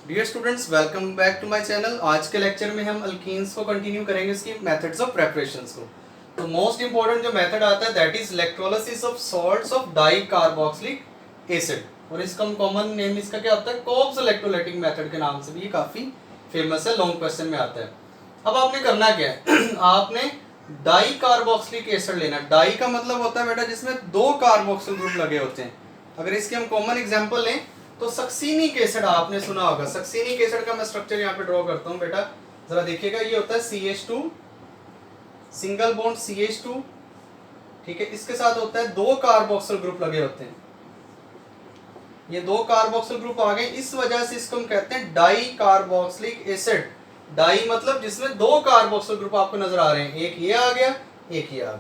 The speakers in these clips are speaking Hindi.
Dear students, welcome back to my channel. आज के लेक्चर में हम अल्कीन्स को कंटिन्यू करेंगे, इसकी मेथड्स ऑफ प्रेपरेशंस को। तो मोस्ट इंपॉर्टेंट जो मेथड आता है that is electrolysis of salts of di carboxylic acid, और इसका कॉमन नेम इसका क्या होता है, कोब्स इलेक्ट्रोलाइटिक मेथड के नाम से भी ये काफी फेमस है, लॉन्ग क्वेश्चन में आता है। अब आपने करना क्या है आपने डाई कार्बोक्सिलिक एसिड लेना। डाई का मतलब होता है बेटा जिसमें दो कार्बोक्सिल ग्रुप लगे होते हैं। अगर इसके हम कॉमन एग्जांपल लें तो सक्सीनिक एसिड आपने सुना होगा। सक्सीनिक एसिड का मैं स्ट्रक्चर यहाँ पे ड्रॉ करता हूँ बेटा, जरा देखिएगा। ये होता है CH2 सिंगल बॉन्ड CH2, ठीक है। इसके साथ होता है दो कार्बोक्सिल ग्रुप लगे होते हैं। ये दो कार्बोक्सिल ग्रुप आ गए, इस वजह से इसको हम कहते हैं डाई कार्बोक्सिलिक एसिड। डाई मतलब जिसमें दो कार्बोक्सिल ग्रुप आपको नजर आ रहे हैं, एक ये आ गया, एक ये आ गया।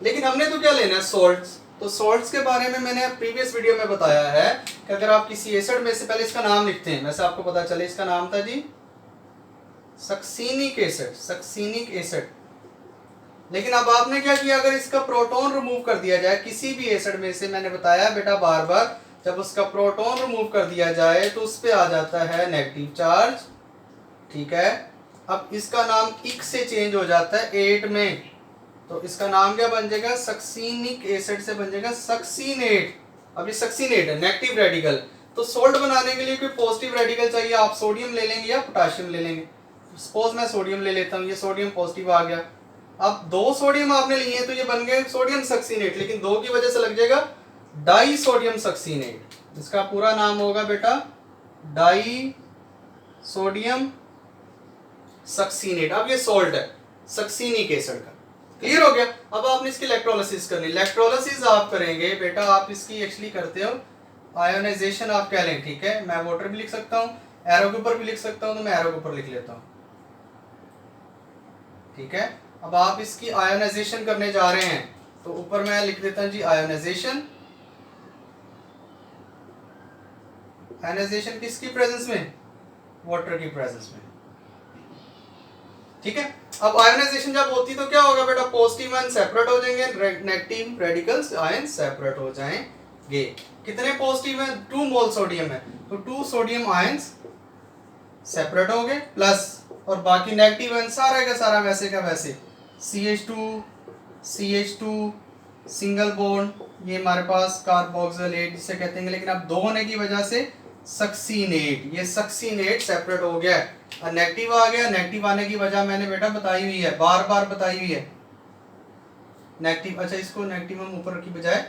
लेकिन हमने तो क्या लेना है, सॉल्ट्स। तो सॉल्ट्स के बारे में मैंने प्रीवियस वीडियो में बताया है कि अगर आप किसी एसिड में से पहले इसका नाम लिखते हैं, वैसे आपको पता चले इसका नाम था जी सक्सीनिक एसिड, सक्सीनिक एसिड। लेकिन अब आपने क्या किया, अगर इसका प्रोटॉन रिमूव कर दिया जाए किसी भी एसिड में से, मैंने बताया बेटा बार बार, जब उसका प्रोटॉन रिमूव कर दिया जाए तो उस पे आ जाता है नेगेटिव चार्ज, ठीक है। अब इसका नाम इक से चेंज हो जाता है 8 में, तो इसका नाम क्या बन जाएगा, सक्सीनिक एसिड से बन जाएगा सक्सीनेट। अब ये सक्सीनेट है, नेगेटिव रेडिकल। तो सोल्ट बनाने के लिए कोई पॉजिटिव रेडिकल चाहिए, आप सोडियम ले लेंगे या पोटाशियम ले लेंगे। सपोज मैं सोडियम ले लेता हूँ, ये सोडियम पॉजिटिव आ गया। अब दो सोडियम आपने लिए तो ये बन गए सोडियम सक्सीनेट, लेकिन दो की वजह से लग जाएगा डाई सोडियम सक्सीनेट। इसका पूरा नाम होगा बेटा डाई सोडियम सक्सीनेट। अब ये सॉल्ट है सक्सीनिक एसिड का, क्लियर हो गया। अब आपने इसकी इलेक्ट्रोलिसिस करनी। इलेक्ट्रोलिसिस आप करेंगे बेटा, आप इसकी एक्चुअली करते हो आयोनाइजेशन आप कह लें, ठीक है। मैं वाटर भी लिख सकता हूँ, एरो के ऊपर भी लिख सकता हूँ, तो मैं एरो के ऊपर लिख लेता हूँ, ठीक है। अब आप इसकी आयोनाइजेशन करने जा रहे हैं तो ऊपर मैं लिख देता हूँ जी आयोनाइजेशन। आयोनाइजेशन किसकी प्रेजेंस में, वाटर की प्रेजेंस में, ठीक है। अब आयोनाइजेशन जब होती तो क्या होगा बेटा, पॉजिटिव आयन सेपरेट हो जाएंगे, नेगेटिव रेडिकल्स आयन सेपरेट हो जाएंगे। कितने पॉजिटिव हैं, 2 मोल सोडियम है, तो 2 सोडियम आयंस सेपरेट हो गए, प्लस और बाकी नेगेटिव आयन सारा का सारा वैसे का वैसे CH2 सिंगल बॉन्ड, ये हमारे पास कार्बोक्सिलेट जिसे कहते हैं, लेकिन अब दो होने की वजह से सक्सीनेट, ये सक्सीनेट सेपरेट हो गया और नेगेटिव आ गया। नेगेटिव आने की वजह मैंने बेटा बताई हुई है, बार बार बताई हुई है नेगेटिव। अच्छा, इसको नेगेटिव हम ऊपर की बजाय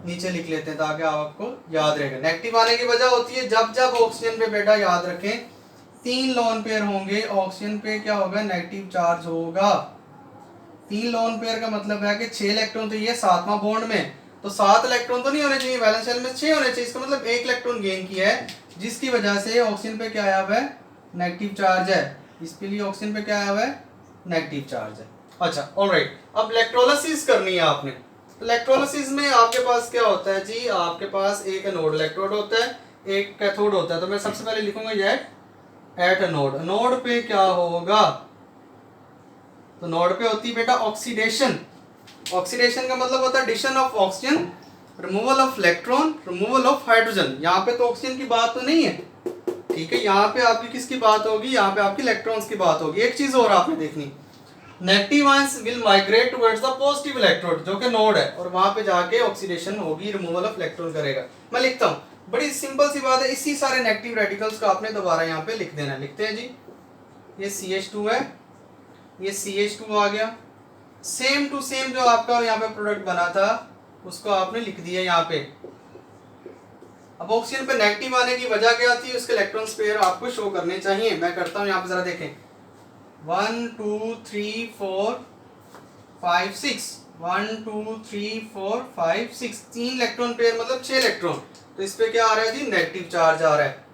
नीचे लिख लेते हैं ताकि आपको याद रहेगा। नेगेटिव आने की वजह होती है जब जब ऑक्सीजन पे बेटा याद रखें 3 लोन पेयर होंगे, ऑक्सीजन पे क्या होगा, नेगेटिव चार्ज होगा। 3 लोन पेयर का मतलब है कि 6 इलेक्ट्रॉन तो ये 7वां बॉन्ड में, तो 7 इलेक्ट्रॉन तो नहीं होने चाहिए, वैलेंस शेल में 6 होने चाहिए। इसका मतलब 1 इलेक्ट्रॉन गेन किया है, जिसकी वजह से ऑक्सीजन पे क्या आया हुआ है, नेगेटिव चार्ज है। इसके लिए ऑक्सीजन पे क्या आया हुआ है, नेगेटिव चार्ज है। अच्छा, ऑलराइट। अब इलेक्ट्रोलिसिस करनी है आपने। इलेक्ट्रोलिसिस में आपके पास क्या होता है जी, आपके पास एक एनोड इलेक्ट्रोड होता है, एक कैथोड होता है। तो मैं सबसे पहले लिखूंगा एट नोड। नोड पे क्या होगा, तो नोड पे होती है बेटा ऑक्सीडेशन। ऑक्सीडेशन का मतलब होता है addition of oxygen, removal of electron, removal of hydrogen. यहाँ पे तो ऑक्सीजन की बात तो नहीं है, ठीक है। यहाँ पे आपकी किसकी बात होगी, यहाँ पे आपकी इलेक्ट्रॉन्स की बात होगी। एक चीज और आपने देखनी, negative ions will migrate towards the positive electrode जो कि नोड है, और वहां पे जाके ऑक्सीडेशन होगी, रिमूवल ऑफ इलेक्ट्रॉन करेगा। मैं लिखता हूँ, बड़ी सिंपल सी बात है। इसी सारे नेगेटिव रेडिकल्स को आपने दोबारा यहाँ पे लिख देना। लिखते हैं जी, ये CH2 है, ये CH2 आ गया, सेम टू सेम जो आपका यहाँ पे प्रोडक्ट बना था उसको आपने लिख दिया यहाँ पे। अब ऑक्सीजन पे नेगेटिव आने की वजह क्या थी, उसके इलेक्ट्रॉन पेयर आपको शो करने चाहिए। मैं करता हूँ यहाँ पे, जरा देखें, 1 2 3 4 5 6 1 2 3 4 5 6 3 इलेक्ट्रॉन पेयर मतलब 6 इलेक्ट्रॉन। तो इस पे क्या आ रहा है जी, नेगेटिव चार्ज आ रहा है,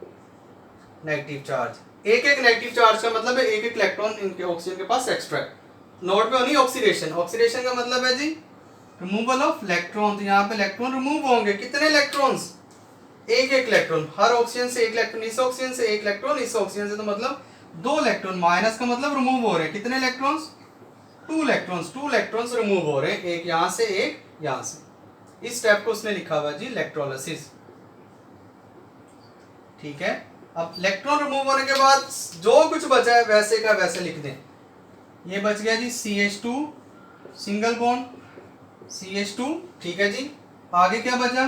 नेगेटिव चार्ज। एक एक नेगेटिव चार्ज का मतलब है एक एक इलेक्ट्रॉन इनके ऑक्सीजन के पास एक्स्ट्रा है। नोड पे होनी ऑक्सीडेशन। ऑक्सीडेशन का मतलब है जी रिमूवल ऑफ इलेक्ट्रॉन। तो यहाँ पे इलेक्ट्रॉन रिमूव होंगे, कितने इलेक्ट्रॉन्स, एक एक इलेक्ट्रॉन। हर ऑक्सीजन से एक इलेक्ट्रॉन, इस ऑक्सीजन से एक इलेक्ट्रॉन, इस ऑक्सीजन से, तो मतलब 2 इलेक्ट्रॉन। माइनस का मतलब रिमूव हो रहे हैं, कितने इलेक्ट्रॉन्स, 2 इलेक्ट्रॉन्स। 2 इलेक्ट्रॉन्स रिमूव हो रहे हैं, एक यहाँ से एक यहाँ से। इस स्टेप को उसने लिखा हुआ जी इलेक्ट्रोलिसिस, ठीक है। अब इलेक्ट्रॉन रिमूव होने के बाद जो कुछ बचा है वैसे का वैसे लिख दें। ये बच गया जी CH2 सिंगल बॉन्ड, CH2, ठीक है जी। आगे क्या बचा,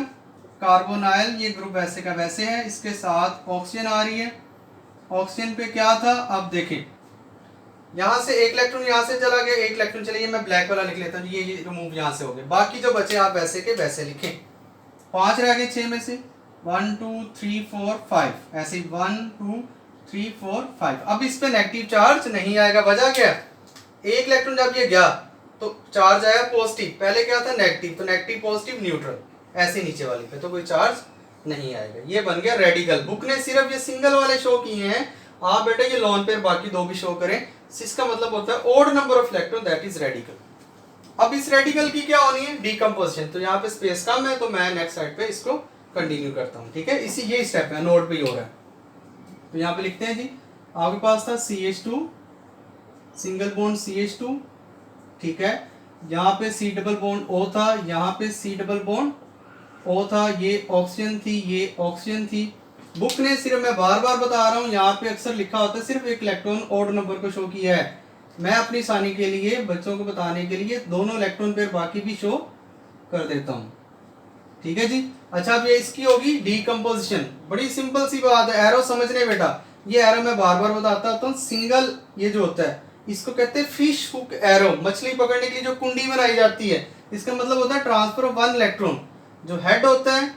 कार्बोनाइल, ये ग्रुप वैसे का वैसे है, इसके साथ ऑक्सीजन आ रही है। ऑक्सीजन पे क्या था, अब देखें यहाँ से एक इलेक्ट्रॉन यहाँ से चला गया, एक इलेक्ट्रॉन चलिए मैं ब्लैक वाला लिख लेता हूँ, ये रिमूव यहाँ से हो गए। बाकी जो बचे आप वैसे के वैसे लिखें। 5 रह गए 6 में से, 1 2 3 4 5, ऐसे 1 2 3 4 5। अब इस पे नेगेटिव चार्ज नहीं आएगा, वजह क्या है, एक इलेक्ट्रॉन जब ये गया तो चार्ज आया पॉजिटिव, पहले क्या था नेगेटिव, तो नेगेटिव पॉजिटिव न्यूट्रल, ऐसे नीचे वाली पे तो कोई चार्ज नहीं आएगा। ये बन गया रेडिकल। बुक ने सिर्फ ये सिंगल वाले शो किए हैं, आप बेटा ये लॉन पेयर बाकी दो भी शो करें, इसका मतलब होता है odd number of electron, that is radical. अब इस रेडिकल की क्या होनी है, डीकंपोजिशन। तो यहाँ पे स्पेस कम है तो मैं नेक्स्ट साइड पे इसको कंटिन्यू करता हूँ, ठीक है। इसी ये स्टेप है, नोट पे ही हो रहा है। तो यहाँ पे लिखते हैं जी, आपके पास था CH2 सिंगल बॉन्ड CH2, ठीक है। यहाँ पे C डबल बॉन्ड O था, यहाँ पे C डबल बॉन्ड O था, ये ऑक्सीजन थी, ये ऑक्सीजन थी। बुक ने सिर्फ, मैं बार बार बता रहा हूँ, यहाँ पे अक्सर लिखा होता है सिर्फ एक इलेक्ट्रॉन ओड नंबर को शो किया है। मैं अपनी आसानी के लिए बच्चों को बताने के लिए दोनों इलेक्ट्रॉन पेयर बाकी भी शो कर देता हूँ, ठीक है जी। अच्छा, अब ये इसकी होगी डीकंपोजिशन। बड़ी सिंपल सी बात है, एरो समझने बेटा, ये एरो मैं बार बार बताता हूँ। सिंगल ये जो होता है इसको कहते हैं फिश हुक एरो। मछली पकड़ने के लिए जो कुंडी बनाई जाती है, इसका मतलब होता है ट्रांसफर ऑफ वन इलेक्ट्रॉन। जो हेड होता है,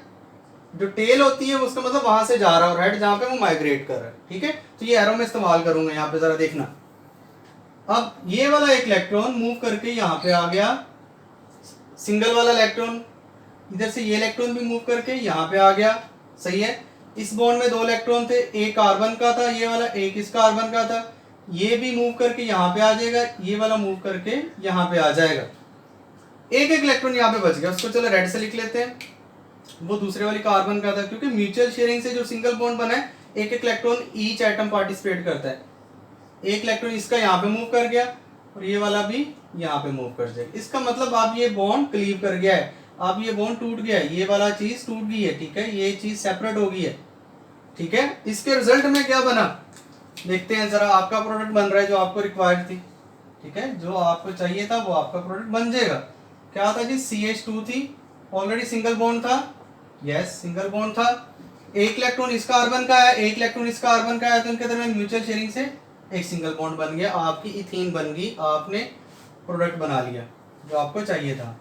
जो टेल होती है, उसका मतलब वहां से जा रहा है, और हेड जहां पे वो माइग्रेट कर रहा है, ठीक है। तो ये एरो में इस्तेमाल करूंगा, यहाँ पे जरा देखना। अब ये वाला एक इलेक्ट्रॉन मूव करके यहाँ पे आ गया, सिंगल वाला इलेक्ट्रॉन, इधर से ये इलेक्ट्रॉन भी मूव करके यहाँ पे आ गया, सही है। इस बॉन्ड में दो इलेक्ट्रॉन थे, एक कार्बन का था ये वाला, एक इस कार्बन का था। ये भी मूव करके यहाँ पे आ जाएगा, ये वाला मूव करके यहाँ पे आ जाएगा। एक एक इलेक्ट्रॉन यहाँ पे बच गया, उसको चलो रेड से लिख लेते हैं, वो दूसरे वाली कार्बन का था। क्योंकि म्यूचुअल शेयरिंग से जो सिंगल बॉन्ड बना है, एक एक इलेक्ट्रॉन ईच एटम पार्टिसिपेट करता है। एक इलेक्ट्रॉन इसका यहाँ पे मूव कर गया, और ये वाला भी यहाँ पे मूव कर जाएगा। इसका मतलब आप ये बॉन्ड क्लीव कर गया है, अब ये बॉन्ड टूट गया है, ये वाला चीज टूट गई है, ठीक है, ये चीज सेपरेट हो गई है, ठीक है। इसके रिजल्ट में क्या बना देखते हैं जरा। आपका प्रोडक्ट बन रहा है जो आपको रिक्वायर्ड थी, ठीक है, जो आपको चाहिए था वो आपका प्रोडक्ट बन जाएगा। क्या था जी, CH2 थी, ऑलरेडी सिंगल बॉन्ड था, यस सिंगल बॉन्ड था। एक इलेक्ट्रॉन इस कार्बन का है, एक इलेक्ट्रॉन इस कार्बन का है, तो इनके दरमियान म्यूचुअल शेयरिंग से एक सिंगल बॉन्ड बन गया, आपकी इथीन बन गई, आपने प्रोडक्ट बना लिया जो आपको चाहिए था।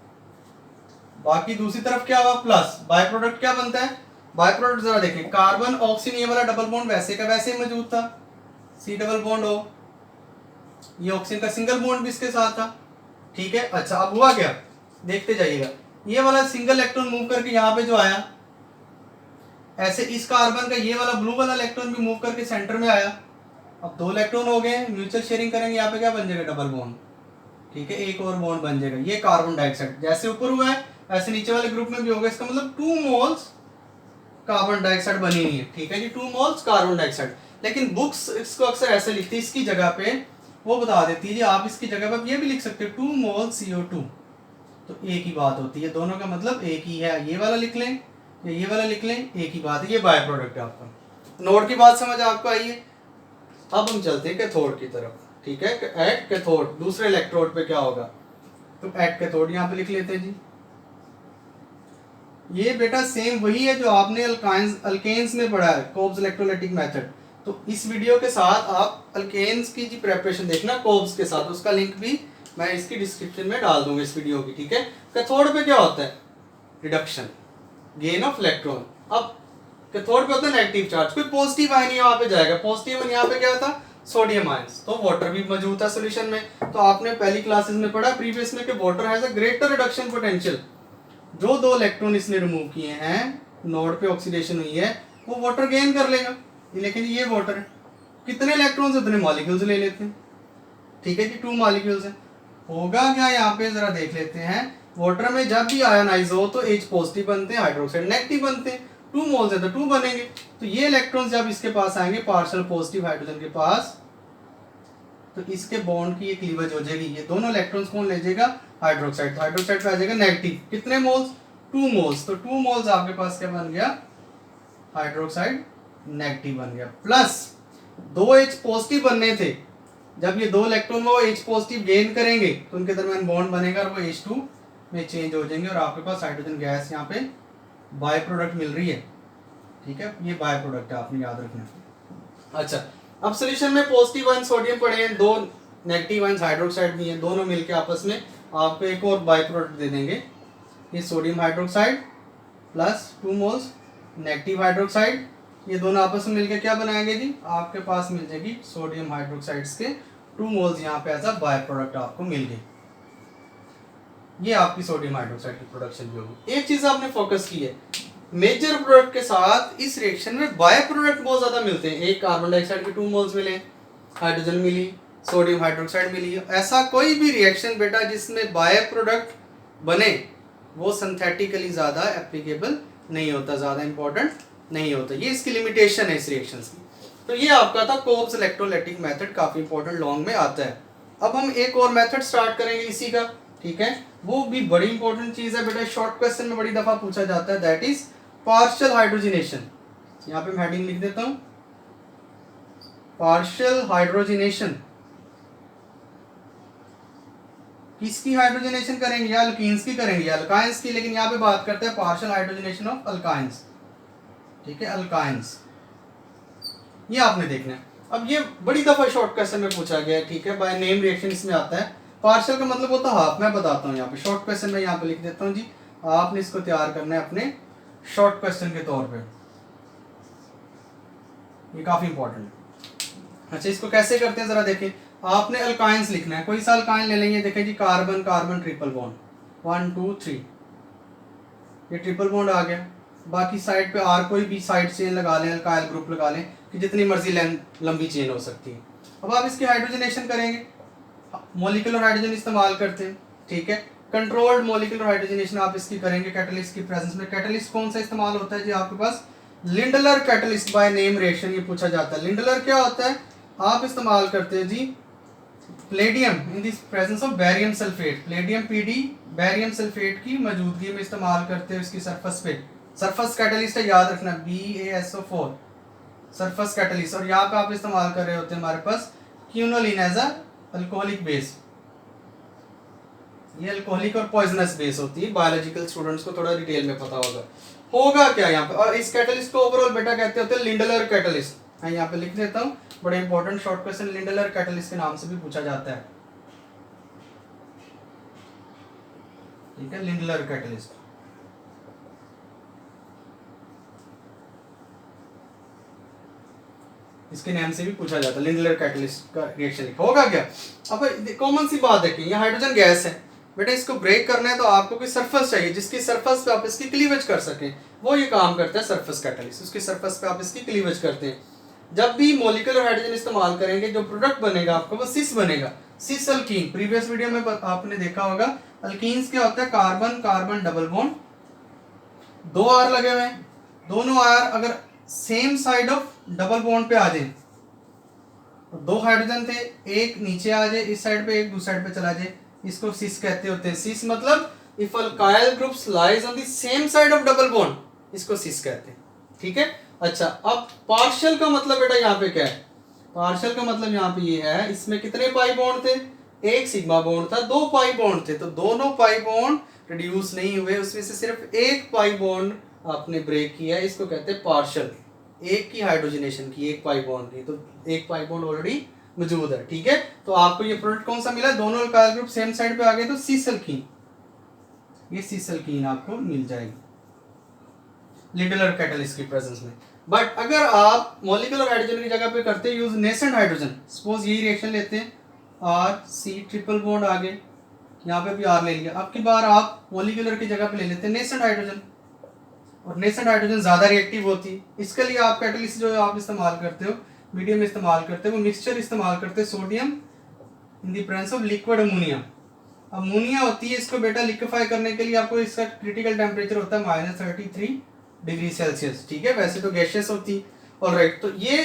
बाकी दूसरी तरफ क्या हुआ, प्लस बाय प्रोडक्ट क्या बनता है, बाय प्रोडक्ट जरा देखें, कार्बन ऑक्सीजन, ये वाला डबल बॉन्ड वैसे का वैसे ही मौजूद था, C डबल बॉन्ड O, ये ऑक्सीजन का सिंगल बॉन्ड भी इसके साथ था, ठीक है। अच्छा, अब हुआ क्या, देखते जाइएगा। ये वाला सिंगल इलेक्ट्रॉन मूव करके यहाँ पे जो आया, ऐसे इस कार्बन का ये वाला ब्लू वाला इलेक्ट्रॉन भी मूव करके सेंटर में आया। अब दो इलेक्ट्रॉन हो गए, म्यूचुअल शेयरिंग करेंगे, यहाँ पे क्या बन जाएगा, डबल बॉन्ड, ठीक है, एक और बॉन्ड बन जाएगा। ये कार्बन डाइऑक्साइड जैसे ऊपर हुआ है ऐसे नीचे वाले ग्रुप में भी होगा, इसका मतलब 2 मोल्स कार्बन डाइऑक्साइड बनी हुई है, ठीक है जी, 2 मोल्स कार्बन डाइऑक्साइड। लेकिन बुक्स इसको अक्सर ऐसे लिखती है, इसकी जगह पे वो बता देती है जी, आप इसकी जगह पे ये भी लिख सकते हो 2 मोल CO2, तो एक ही बात होती है, दोनों का मतलब एक ही है। ये वाला लिख लें या ये वाला लिख लें, एक ही बात है, ये बाय प्रोडक्ट है आपका। नोट की बात समझ आपको आई है। अब हम चलते हैं कैथोड की तरफ, ठीक है। एट कैथोड, दूसरे इलेक्ट्रोड पे क्या होगा, तो एट कैथोड यहाँ पे लिख लेते हैं जी। ये बेटा सेम वही है जो आपने अल्केन्स में पढ़ा है, कोब्स इलेक्ट्रोलाइटिक मेथड। तो इस वीडियो के साथ आप अल्केन्स की जी प्रेपरेशन देखना कोब्स के साथ, उसका लिंक भी मैं इसकी डिस्क्रिप्शन में डाल दूंगा इस वीडियो की, ठीक है। कैथोड पे क्या होता है, रिडक्शन, गेन ऑफ इलेक्ट्रॉन। अब कैथोड पे होता है नेगेटिव चार्ज, कोई पॉजिटिव आयन यहाँ पे जाएगा, पॉजिटिव आयन यहाँ पे क्या था, सोडियम आयंस, तो वाटर भी मौजूद था सोल्यूशन में। तो आपने पहली क्लासेस में पढ़ा प्रीवियस में कि water has a greater reduction potential. जो 2 इलेक्ट्रॉन इसने रिमूव किए हैं, नोड पे ऑक्सीडेशन हुई है, वो वाटर गेन कर लेगा, लेकिन ये वाटर है, कितने इलेक्ट्रॉन्स उतने मॉलिक्यूल्स ले लेते हैं, ठीक है जी, 2 मॉलिक्यूल्स है। होगा क्या यहाँ पे जरा देख लेते हैं, वाटर में जब भी आयनाइज हो तो H पॉजिटिव बनते हैं, हाइड्रोक्साइड नेगेटिव बनते हैं, 2 मोल्स है तो 2 बनेंगे। तो ये इलेक्ट्रॉन्स जब इसके पास आएंगे पार्शियल पॉजिटिव हाइड्रोजन के पास, तो इसके बॉन्ड की ये क्लीवेज हो जाएगी, ये दोनों इलेक्ट्रॉन्स कौन ले जाएगा, हाइड्रोक्साइड, तो हाइड्रोक्साइड पे आ जाएगा नेगेटिव, कितने मोल्स, 2 मोल्स, तो 2 मोल्स आपके पास क्या बन गया, हाइड्रोक्साइड नेगेटिव बन गया, प्लस 2H पॉजिटिव बनने थे, जब ये 2 इलेक्ट्रॉन वो H पॉजिटिव गेन करेंगे तो उनके दरमियान बॉन्ड बनेगा और वो H2 में चेंज हो जाएंगे और आपके पास हाइड्रोजन गैस यहाँ पे बाय प्रोडक्ट मिल रही है। ठीक है, ये बाय प्रोडक्ट है, आपने याद रखना। अच्छा, अब सोल्यूशन में पॉजिटिव आयन सोडियम पड़े हैं, 2 नेगेटिव आयन हाइड्रोक्साइड भी हैं, दोनों मिलके आपस में आपको एक और बाय प्रोडक्ट दे देंगे। ये sodium hydroxide plus 2 moles negative hydroxide, ये दोनों आपस में मिलकर क्या बनाएंगे जी, आपके पास मिल जाएगी सोडियम हाइड्रोक्साइड्स के 2 मोल्स यहाँ पे एज अ बाय प्रोडक्ट आपको मिल गई। ये आपकी सोडियम हाइड्रोक्साइड की प्रोडक्शन भी होगी। एक चीज आपने फोकस की है, मेजर प्रोडक्ट के साथ इस रिएक्शन में बाय प्रोडक्ट बहुत ज्यादा मिलते हैं। एक कार्बन डाइऑक्साइड के 2 मोल्स मिले, हाइड्रोजन मिली, सोडियम हाइड्रोक्साइड मिली। ऐसा कोई भी रिएक्शन बेटा जिसमें बाय प्रोडक्ट बने वो सिंथेटिकली ज्यादा एप्लीकेबल नहीं होता, ज्यादा इंपॉर्टेंट नहीं होता। ये इसकी लिमिटेशन है इस रिएक्शंस की। तो ये आपका था कोब्स इलेक्ट्रोलाइटिक मेथड, काफी इंपॉर्टेंट लॉन्ग में आता है। अब हम एक और मेथड स्टार्ट करेंगे इसी का, ठीक है, वो भी बड़ी इंपॉर्टेंट चीज है बेटा, शॉर्ट क्वेश्चन में बड़ी दफा पूछा जाता है, दैट इज पार्शियल हाइड्रोजिनेशन। यहाँ पे मैं हेडिंग लिख देता हूं, पार्शियल हाइड्रोजिनेशन। किसकी हाइड्रोजनेशन करेंगे, या अल्कीन्स की करेंगे, अल्काइंस की, लेकिन यहाँ पे बात करते हैं पार्शियल हाइड्रोजनेशन ऑफ अल्काइंस। ठीक है, अल्काइंस, ये आपने देखना है। अब ये बड़ी दफा शॉर्ट क्वेश्चन में पूछा गया है, ठीक है, बाय नेम रिएक्शन इसमें आता है। पार्शियल का मतलब होता है हाफ, मैं बताता हूँ यहाँ पे शॉर्ट क्वेश्चन में यहाँ पे लिख देता हूँ जी, आपने इसको तैयार करना है अपने शॉर्ट क्वेश्चन के तौर पे, ये काफी इंपॉर्टेंट है। अच्छा, इसको कैसे करते हैं जरा देखें, आपने अल्काइंस लिखना है, कोई सा अल्काइन ले लेंगे, देखें जी, कार्बन कार्बन ट्रिपल बॉन्ड, 1 2 3, ये ट्रिपल बॉन्ड आ गया। बाकी साइड पे आर कोई भी साइड चेन लगा लें, अल्काइल ग्रुप लगा लें कि जितनी मर्जी लंबी चेन हो सकती है। अब आप इसकी हाइड्रोजनेशन करेंगे, मॉलिक्यूलर हाइड्रोजन इस्तेमाल करते हैं, ठीक है, कंट्रोल्ड मॉलिक्यूलर हाइड्रोजनेशन आप इसकी करेंगे कैटलिस्ट की प्रेजेंस में। कैटलिस्ट कौन सा इस्तेमाल होता है जी, आपके पास Lindlar catalyst by name reaction, ये पूछा जाता है। लिंडलर क्या होता है, आप इस्तेमाल करते हैं जी palladium in this presence of barium sulphate, palladium PD barium sulphate की मौजूदगी में इस्तेमाल करते हैं इसकी सरफेस पे। सरफेस कैटलिस्ट है, याद रखना, BaSO4 सरफेस कैटलिस्ट। और यहाँ पे आप इस्तेमाल कर रहे होते हैं हमारे पास quinoline as a alcoholic base. ये अल्कोहलिक और पॉइजनस बेस होती है, बायोलॉजिकल स्टूडेंट्स को थोड़ा डिटेल में पता होगा क्या यहाँ पे। और इस कैटलिस्ट को ओवरऑल बेटा कहते होते हैं लिंडलर कैटलिस्ट। मैं यहाँ पे लिख देता हूँ, बड़े important short question Lindlar catalyst के नाम से भी पूछा जाता है। ठीक है, लिंडलर कैटलिस्ट, इसके नाम से भी पूछा जाता है, लिंडलर कैटलिस्ट का रिएक्शन लिखा होगा क्या। अब कॉमन सी बात है कि ये हाइड्रोजन गैस है बेटा, इसको ब्रेक करना है तो आपको कोई सरफेस चाहिए जिसकी सरफेस पे आप इसकी क्लीवेज कर सकें, वो ये काम करता है सरफेस कैटलिस्ट। उसकी सरफेस पे आप इसकी क्लीवेज करते हैं। जब भी मॉलिक्यूलर हाइड्रोजन इस्तेमाल करेंगे, जो प्रोडक्ट बनेगा आपको वो सिस बनेगा, सिस अल्कीन। प्रीवियस वीडियो में आपने देखा होगा अल्कीन्स क्या होता है, carbon carbon double bond, 2 R लगे हुए हैं, दोनों R अगर same side of double bond पे आ जाए, 2 हाइड्रोजन थे, एक नीचे आ जाए इस साइड पे, एक दूसरी साइड पे चला जाए, इसको सिस कहते होते हैं। सिस मतलब if alkyl groups lies on the same side of double bond, इसको सिस कहते हैं। ठीक है, अच्छा, अब पार्शियल का मतलब बेटा यहाँ पे क्या है, पार्शियल का मतलब यहाँ पे ये है, इसमें कितने पाई बॉन्ड थे, एक सिग्मा बॉन्ड था, 2 पाई बॉन्ड थे, तो दोनों पाई बॉन्ड रिड्यूस नहीं हुए, उसमें से सिर्फ एक पाई बॉन्ड आपने ब्रेक किया है, इसको कहते हैं पार्शियल। एक की हाइड्रोजनेशन की, एक पाई बॉन्ड की, तो एक पाई बॉन्ड ऑलरेडी मौजूद है। ठीक है, तो आपको ये प्रोडक्ट कौन सा मिला, दोनों अल्काइल ग्रुप सेम साइड पे आ गए तो सिस अल्कीन, ये सिस अल्कीन आपको मिल जाएगी लिंडलर कैटलिस्ट की प्रेजेंस में। बट अगर आप मॉलिक्यूलर हाइड्रोजन की जगह पे करते हैं यूज नेसेंट हाइड्रोजन, सपोज यही रिएक्शन लेते हैं, RC ट्रिपल बॉन्ड आ गए, यहाँ पे भी R ले लिया, अब की बार आप मॉलिक्यूलर की जगह पे ले लेते हैं नेसेंट हाइड्रोजन, और नेसेंट हाइड्रोजन ज्यादा रिएक्टिव होती है। इसके लिए आप कैटलिस्ट जो आप इस्तेमाल करते हो, मीडियम इस्तेमाल करते हो, वो मिक्सचर इस्तेमाल करते हैं sodium in the presence of liquid ammonia. Ammonia होती है, इसको बेटा लिक्विफाई करने के लिए आपको इसका क्रिटिकल टेम्परेचर होता है -33 डिग्री सेल्सियस। ठीक है, वैसे तो गैसियस होती है, ऑलराइट, तो ये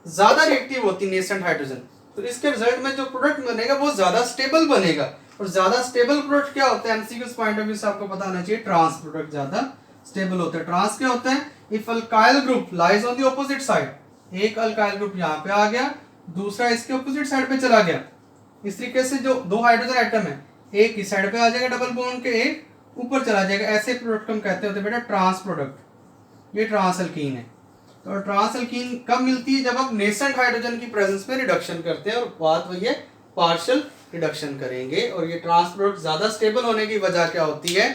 ज्यादा रिएक्टिव होती है नेसेंट हाइड्रोजन, तो इसके रिजल्ट में जो प्रोडक्ट बनेगा वो ज्यादा स्टेबल बनेगा। और ज्यादा स्टेबल प्रोडक्ट क्या होता है, एमसीक्यू पॉइंट ऑफ व्यू से आपको पता होना चाहिए, ट्रांस प्रोडक्ट ज्यादा स्टेबल होते हैं। ट्रांस क्या होता है? If alkyl group lies on the opposite side, एक अल्काइल ग्रुप यहाँ पे आ गया, दूसरा इसके ऑपोजिट साइड पे चला गया, इस तरीके से जो दो हाइड्रोजन एटम है, एक इस साइड पे आ जाएगा डबल बॉन्ड के, एक ऊपर चला जाएगा, ऐसे प्रोडक्ट हम कहते होते हैं बेटा ट्रांस प्रोडक्ट। ये ट्रांस अल्कीन है। तो ट्रांस अल्कीन कब मिलती है? जब आप नेसेंट हाइड्रोजन की प्रेजेंस में रिडक्शन करते हैं, और बात वही है पार्शियल रिडक्शन करेंगे। और ये ट्रांस प्रोडक्ट ज्यादा स्टेबल होने की वजह क्या होती है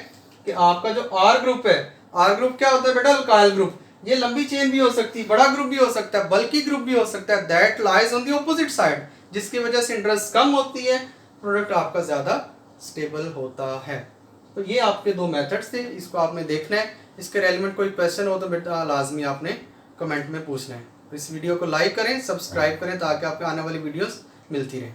कि आपका जो आर ग्रुप है, आर ग्रुप क्या होता है बेटा? Alkyl group. ये लंबी चेन भी हो सकती है, बड़ा ग्रुप भी हो सकता है, बल्कि ग्रुप भी हो सकता है, that lies on the opposite side, जिसकी वजह से इंटरेस्ट कम होती है, प्रोडक्ट आपका ज्यादा स्टेबल होता है। तो ये आपके दो मेथड्स थे, इसको आपने देखना है। इसके रेलेवेंट कोई क्वेश्चन हो तो बेटा लाजमी आपने कमेंट में पूछना है। इस वीडियो को लाइक करें, सब्सक्राइब करें, ताकि आपको आने वाली वीडियोस मिलती रहे।